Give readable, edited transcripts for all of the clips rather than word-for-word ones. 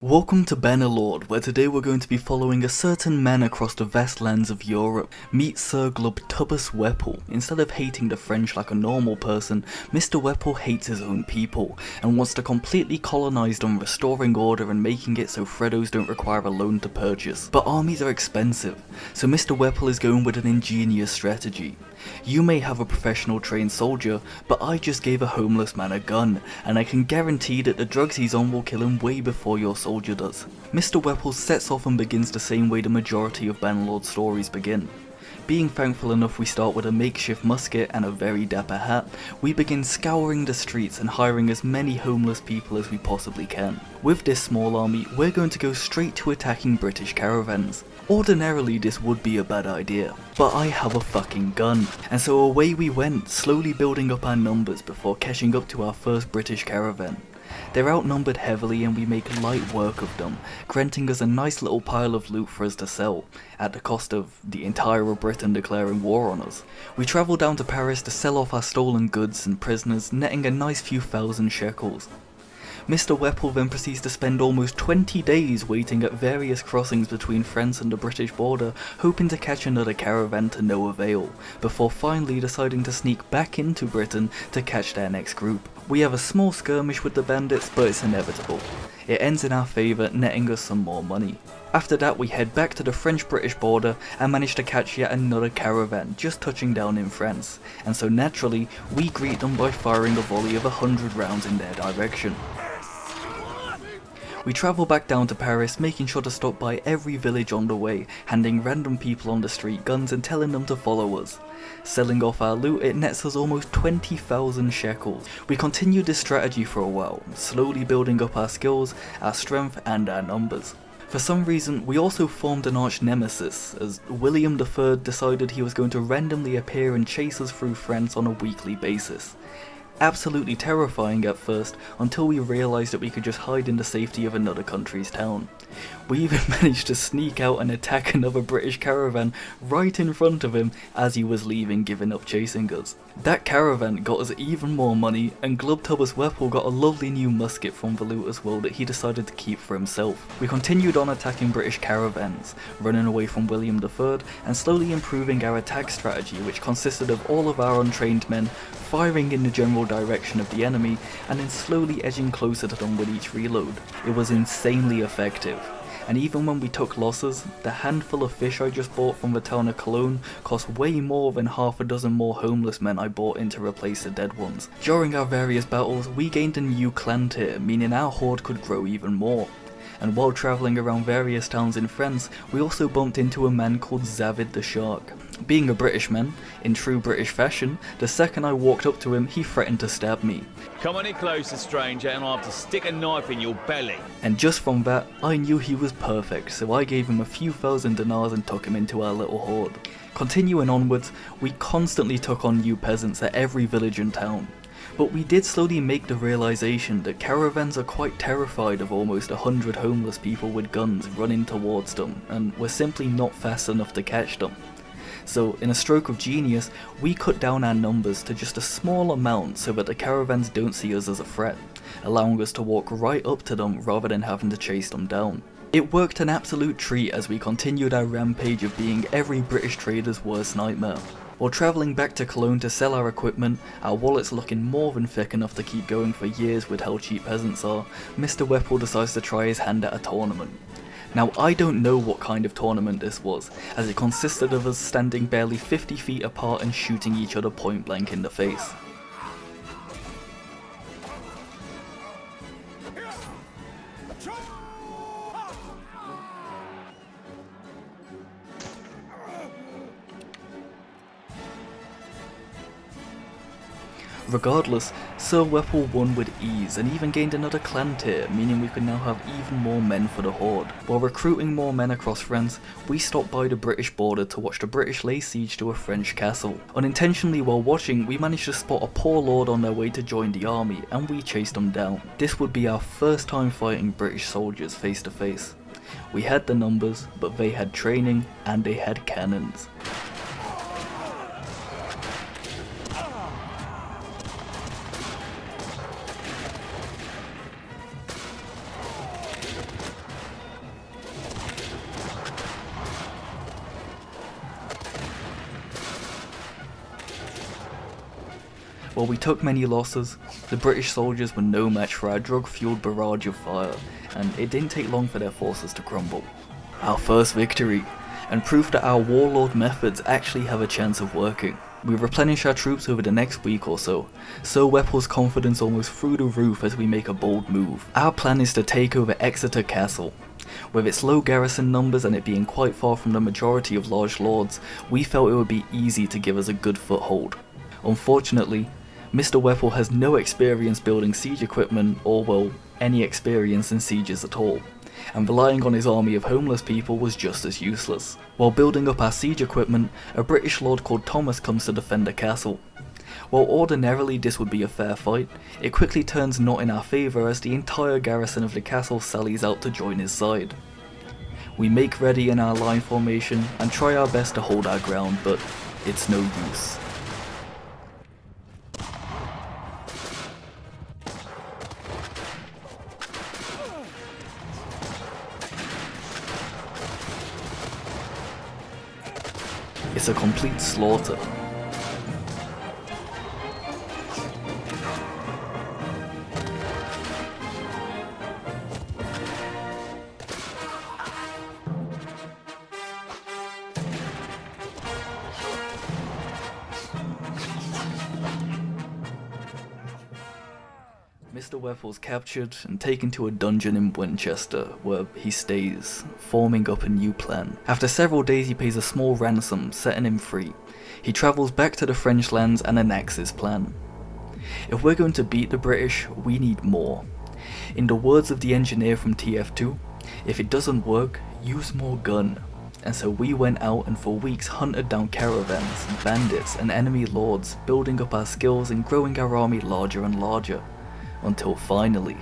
Welcome to Bannerlord, where today we're going to be following a certain man across the vast lands of Europe. Meet Sir Glub Tubbus Wepple. Instead of hating the French like a normal person, Mr. Wepple hates his own people, and wants to completely colonise them, restoring order and making it so Freddos don't require a loan to purchase. But armies are expensive, so Mr. Wepple is going with an ingenious strategy. You may have a professional trained soldier, but I just gave a homeless man a gun, and I can guarantee that the drugs he's on will kill him way before your soldier does. Mr. Wepple sets off and begins the same way the majority of Bannerlord stories begin. Being thankful enough we start with a makeshift musket and a very dapper hat, we begin scouring the streets and hiring as many homeless people as we possibly can. With this small army, we're going to go straight to attacking British caravans. Ordinarily this would be a bad idea, but I have a fucking gun, and so away we went, slowly building up our numbers before catching up to our first British caravan. They're outnumbered heavily and we make light work of them, granting us a nice little pile of loot for us to sell, at the cost of the entire of Britain declaring war on us. We travel down to Paris to sell off our stolen goods and prisoners, netting a nice few thousand shekels. Mr. Wepple then proceeds to spend almost 20 days waiting at various crossings between France and the British border, hoping to catch another caravan to no avail, before finally deciding to sneak back into Britain to catch their next group. We have a small skirmish with the bandits, but it's inevitable. It ends in our favour, netting us some more money. After that we head back to the French-British border and manage to catch yet another caravan just touching down in France, and so naturally we greet them by firing a volley of 100 rounds in their direction. We travel back down to Paris, making sure to stop by every village on the way, handing random people on the street guns and telling them to follow us. Selling off our loot, it nets us almost 20,000 shekels. We continued this strategy for a while, slowly building up our skills, our strength and our numbers. For some reason, we also formed an arch nemesis, as William III decided he was going to randomly appear and chase us through France on a weekly basis. Absolutely terrifying at first, until we realised that we could just hide in the safety of another country's town. We even managed to sneak out and attack another British caravan right in front of him as he was leaving, giving up chasing us. That caravan got us even more money, and Glub Tubbus Wepple got a lovely new musket from the loot as well that he decided to keep for himself. We continued on attacking British caravans, running away from William III, and slowly improving our attack strategy, which consisted of all of our untrained men firing in the general direction of the enemy and then slowly edging closer to them with each reload. It was insanely effective. And even when we took losses, the handful of fish I just bought from the town of Cologne cost way more than half a dozen more homeless men I bought in to replace the dead ones. During our various battles, we gained a new clan tier, meaning our horde could grow even more. And while travelling around various towns in France, we also bumped into a man called Zavid the Shark. Being a British man, in true British fashion, the second I walked up to him, he threatened to stab me. Come any closer, stranger, and I'll have to stick a knife in your belly. And just from that, I knew he was perfect, so I gave him a few thousand dinars and took him into our little horde. Continuing onwards, we constantly took on new peasants at every village and town. But we did slowly make the realisation that caravans are quite terrified of almost 100 homeless people with guns running towards them, and we're simply not fast enough to catch them. So, in a stroke of genius, we cut down our numbers to just a small amount so that the caravans don't see us as a threat, allowing us to walk right up to them rather than having to chase them down. It worked an absolute treat as we continued our rampage of being every British trader's worst nightmare. While travelling back to Cologne to sell our equipment, our wallets looking more than thick enough to keep going for years with how cheap peasants are, Mr. Wepple decides to try his hand at a tournament. Now I don't know what kind of tournament this was, as it consisted of us standing barely 50 feet apart and shooting each other point blank in the face. Regardless, Sir Wepple won with ease and even gained another clan tier, meaning we could now have even more men for the horde. While recruiting more men across France, we stopped by the British border to watch the British lay siege to a French castle. Unintentionally while watching, we managed to spot a poor lord on their way to join the army, and we chased them down. This would be our first time fighting British soldiers face to face. We had the numbers, but they had training and they had cannons. While we took many losses, the British soldiers were no match for our drug-fueled barrage of fire, and it didn't take long for their forces to crumble. Our first victory, and proof that our warlord methods actually have a chance of working. We replenish our troops over the next week or so Wepple's confidence almost through the roof as we make a bold move. Our plan is to take over Exeter Castle. With its low garrison numbers and it being quite far from the majority of large lords, we felt it would be easy to give us a good foothold. Unfortunately, Mr. Wepple has no experience building siege equipment or, well, any experience in sieges at all, and relying on his army of homeless people was just as useless. While building up our siege equipment, a British lord called Thomas comes to defend the castle. While ordinarily this would be a fair fight, it quickly turns not in our favour as the entire garrison of the castle sallies out to join his side. We make ready in our line formation and try our best to hold our ground, but it's no use. It's a complete slaughter. Mr. Wepple's captured and taken to a dungeon in Winchester, where he stays, forming up a new plan. After several days he pays a small ransom, setting him free. He travels back to the French lands and enacts his plan. If we're going to beat the British, we need more. In the words of the engineer from TF2, if it doesn't work, use more gun. And so we went out and for weeks hunted down caravans, bandits and enemy lords, building up our skills and growing our army larger and larger. Until finally,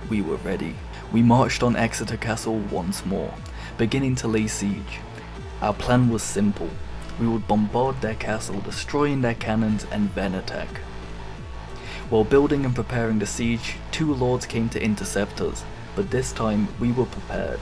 we were ready. We marched on Exeter Castle once more, beginning to lay siege. Our plan was simple. We would bombard their castle, destroying their cannons, and then attack. While building and preparing the siege, two lords came to intercept us, but this time we were prepared.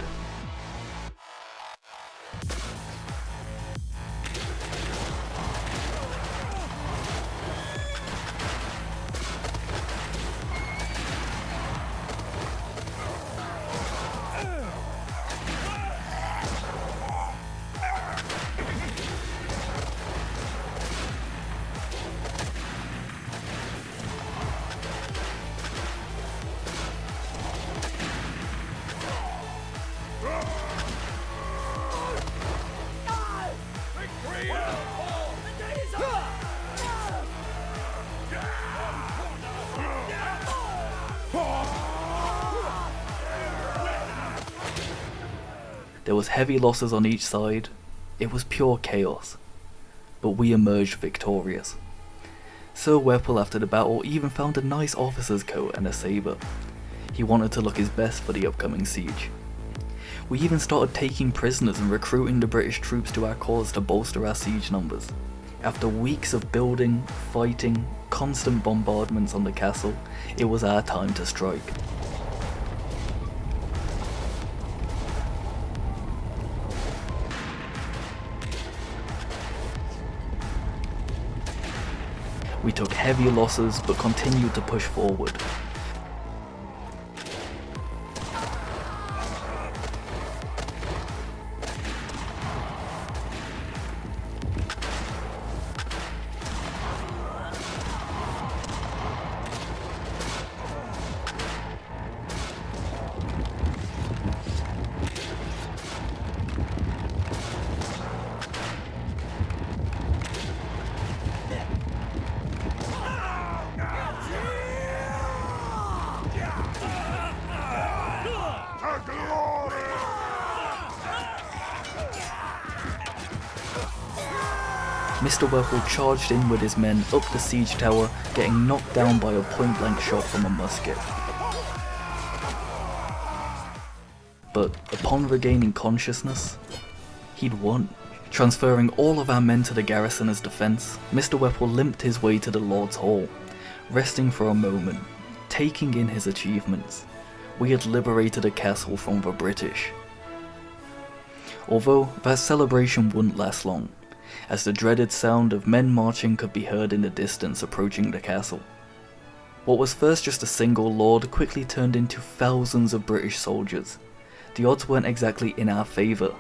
There was heavy losses on each side. It was pure chaos. But we emerged victorious. Sir Wepple after the battle even found a nice officer's coat and a sabre. He wanted to look his best for the upcoming siege. We even started taking prisoners and recruiting the British troops to our cause to bolster our siege numbers. After weeks of building, fighting, constant bombardments on the castle, it was our time to strike. We took heavy losses but continued to push forward. Mr. Wepple charged in with his men up the siege tower, getting knocked down by a point-blank shot from a musket. But upon regaining consciousness, he'd won. Transferring all of our men to the garrison as defense, Mr. Wepple limped his way to the Lord's Hall, resting for a moment, taking in his achievements. We had liberated a castle from the British. Although that celebration wouldn't last long. as the dreaded sound of men marching could be heard in the distance approaching the castle. What was first just a single lord quickly turned into thousands of British soldiers. The odds weren't exactly in our favour,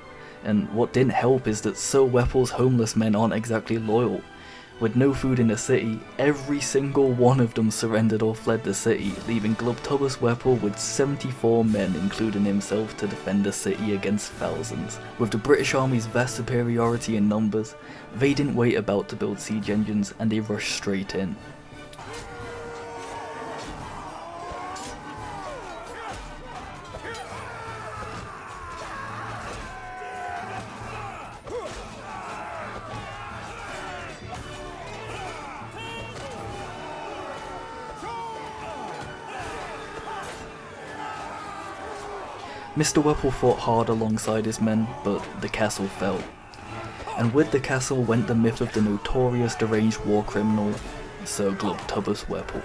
and what didn't help is that Sir Wepple's homeless men aren't exactly loyal. With no food in the city, every single one of them surrendered or fled the city, leaving Glub Tubbus Wepple with 74 men, including himself, to defend the city against thousands. With the British Army's vast superiority in numbers, they didn't wait about to build siege engines and they rushed straight in. Mr. Wepple fought hard alongside his men, but the castle fell. And with the castle went the myth of the notorious deranged war criminal, Sir Glub Tubbus Wepple,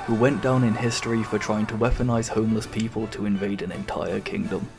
who went down in history for trying to weaponize homeless people to invade an entire kingdom.